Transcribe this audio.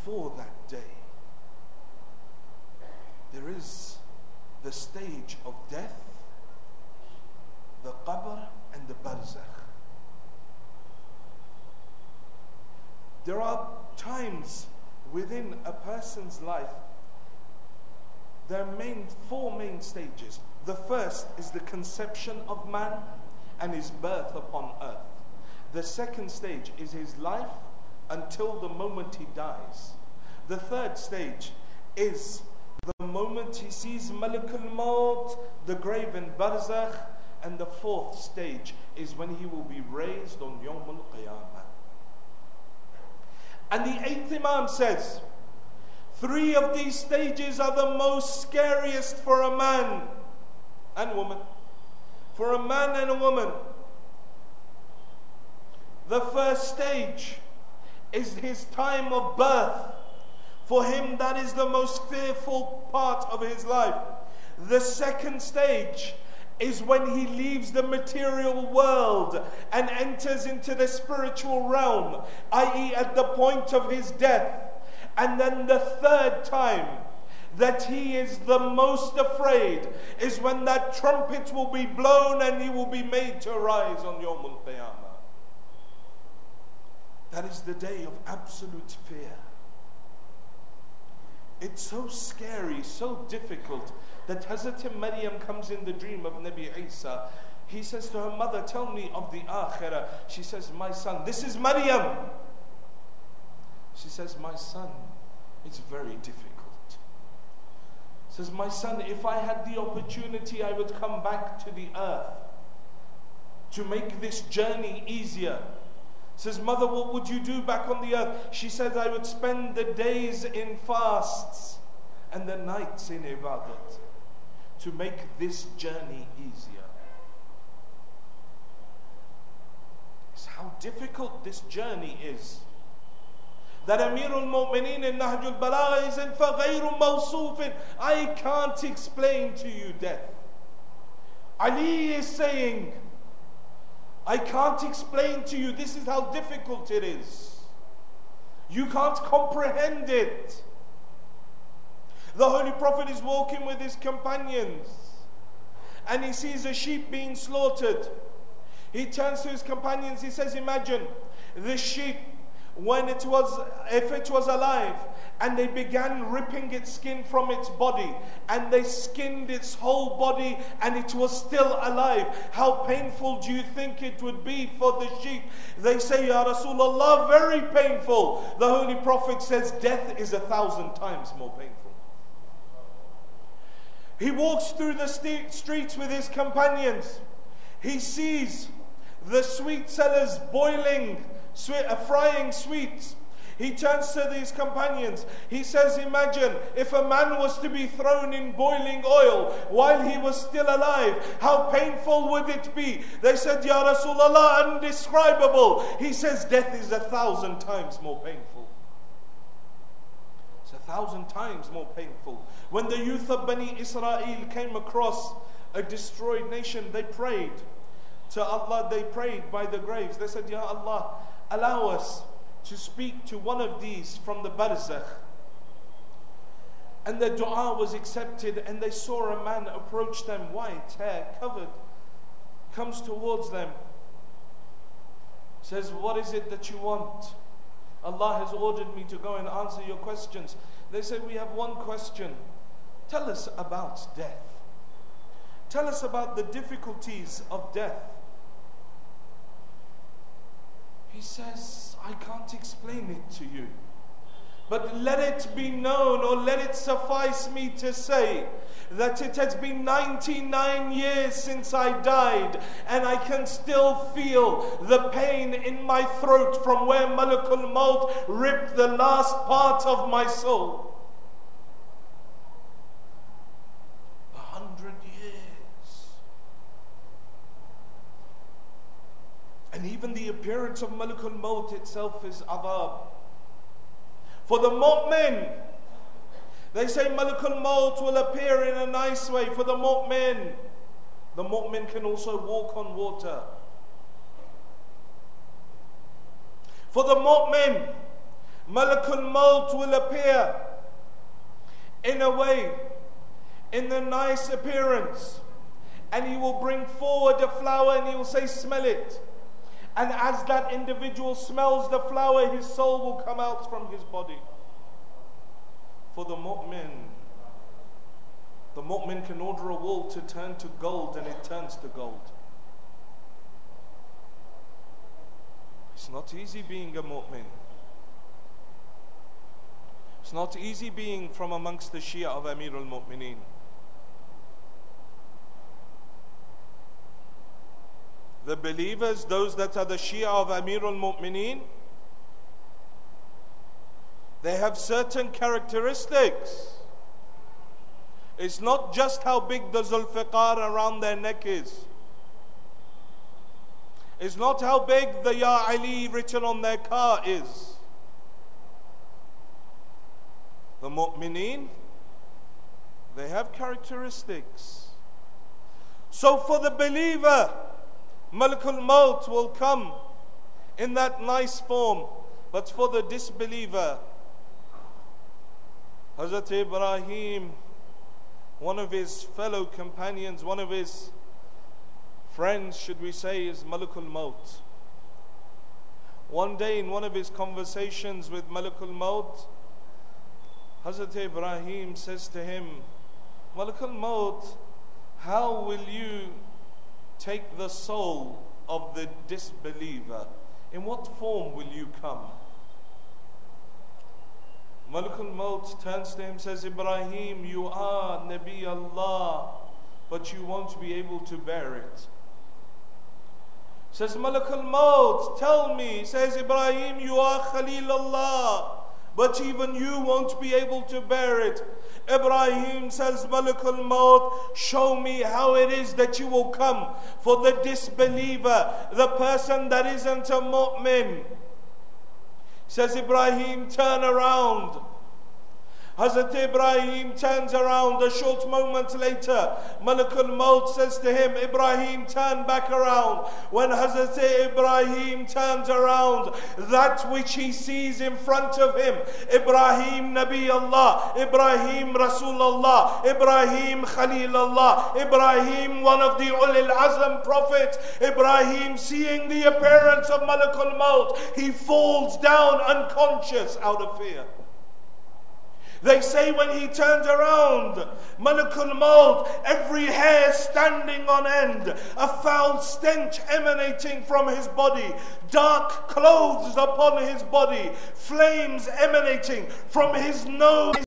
before that day, there is the stage of death, the qabr and the barzakh. There are times within a person's life, there are four main stages. The first is the conception of man and his birth upon earth. The second stage is his life until the moment he dies. The third stage is the moment he sees Malakul Maut, the grave and barzakh. And the fourth stage is when he will be raised on Yawmul Qiyamah. And the eighth Imam says, three of these stages are the most scariest for a man and woman. For a man and a woman. The first stage is his time of birth. For him, that is the most fearful part of his life. The second stage is when he leaves the material world and enters into the spiritual realm, i.e. at the point of his death. And then the third time that he is the most afraid is when that trumpet will be blown and he will be made to rise on Yawmul Qiyamah. That is the day of absolute fear. It's so scary, so difficult, that Hazrat Maryam comes in the dream of Nabi Isa. He says to her mother, tell me of the Akhirah. She says, my son, this is Maryam. She says, my son, it's very difficult. Says, my son, if I had the opportunity, I would come back to the earth to make this journey easier. Says, mother, what would you do back on the earth? She says, I would spend the days in fasts and the nights in ibadat to make this journey easier. It's how difficult this journey is. That Amirul Mu'mineen in Nahjul Balagha is in فَغَيْرُ مَوْصُوفٍ. I can't explain to you death. Ali is saying, I can't explain to you, this is how difficult it is. You can't comprehend it. The Holy Prophet is walking with his companions and he sees a sheep being slaughtered. He turns to his companions, he says, imagine the sheep if it was alive and they began ripping its skin from its body and they skinned its whole body and it was still alive, how painful do you think it would be for the sheep? They say, Ya Rasulullah, very painful. The Holy Prophet says, death is 1,000 times more painful. He walks through the streets with his companions. He sees the sweet sellers frying sweets. He turns to his companions. He says, imagine if a man was to be thrown in boiling oil while he was still alive, how painful would it be? They said, Ya Rasulullah, undescribable. He says, death is 1,000 times more painful. It's 1,000 times more painful. When the youth of Bani Israel came across a destroyed nation, they prayed to Allah. They prayed by the graves. They said, Ya Allah, allow us to speak to one of these from the barzakh. And the dua was accepted, and they saw a man approach them, white hair covered, comes towards them, says, what is it that you want? Allah has ordered me to go and answer your questions. They said, we have one question. Tell us about death. Tell us about the difficulties of death. He says, I can't explain it to you, but let it be known, or let it suffice me to say, that it has been 99 years since I died, and I can still feel the pain in my throat from where Malakul Maut ripped the last part of my soul. 100 years. And even the appearance of Malakul Maut itself is adab. For the mu'min, they say Malakul Maut will appear in a nice way. For the mu'min can also walk on water. For the mu'min, Malakul Maut will appear in a way, in a nice appearance, and he will bring forward a flower and he will say, smell it. And as that individual smells the flower, his soul will come out from his body. For the mu'min can order a wool to turn to gold and it turns to gold. It's not easy being a mu'min. It's not easy being from amongst the Shia of Amir al-Mu'mineen. The believers, those that are the Shia of Amir al-Mu'mineen, they have certain characteristics. It's not just how big the Zulfiqar around their neck is. It's not how big the Ya Ali written on their car is. The Mu'mineen, they have characteristics. So for the believer, Malakul Maut will come in that nice form. But for the disbeliever, Hazrat Ibrahim, one of his fellow companions, one of his friends, should we say, is Malakul Maut. One day in one of his conversations with Malakul Maut, Hazrat Ibrahim says to him, Malakul Maut, how will you take the soul of the disbeliever? In what form will you come? Malakul Maut turns to him, says, Ibrahim, you are Nabi Allah, but you won't be able to bear it. Says Malakul Maut, tell me. Says Ibrahim, you are Khalil Allah, but even you won't be able to bear it. Ibrahim says, Malakul Maut, show me how it is that you will come for the disbeliever, the person that isn't a mu'min. Says Ibrahim, turn around. Hazrat Ibrahim turns around. A short moment later, Malakul Maut says to him, Ibrahim, turn back around. When Hazrat Ibrahim turns around, that which he sees in front of him, Ibrahim Nabi Allah, Ibrahim Rasulullah, Ibrahim Khalil Allah, Ibrahim one of the Ulil Azam prophets, Ibrahim seeing the appearance of Malakul Maut, he falls down unconscious out of fear. They say when he turned around, Malakul Maut, every hair standing on end, a foul stench emanating from his body, dark clothes upon his body, flames emanating from his nose.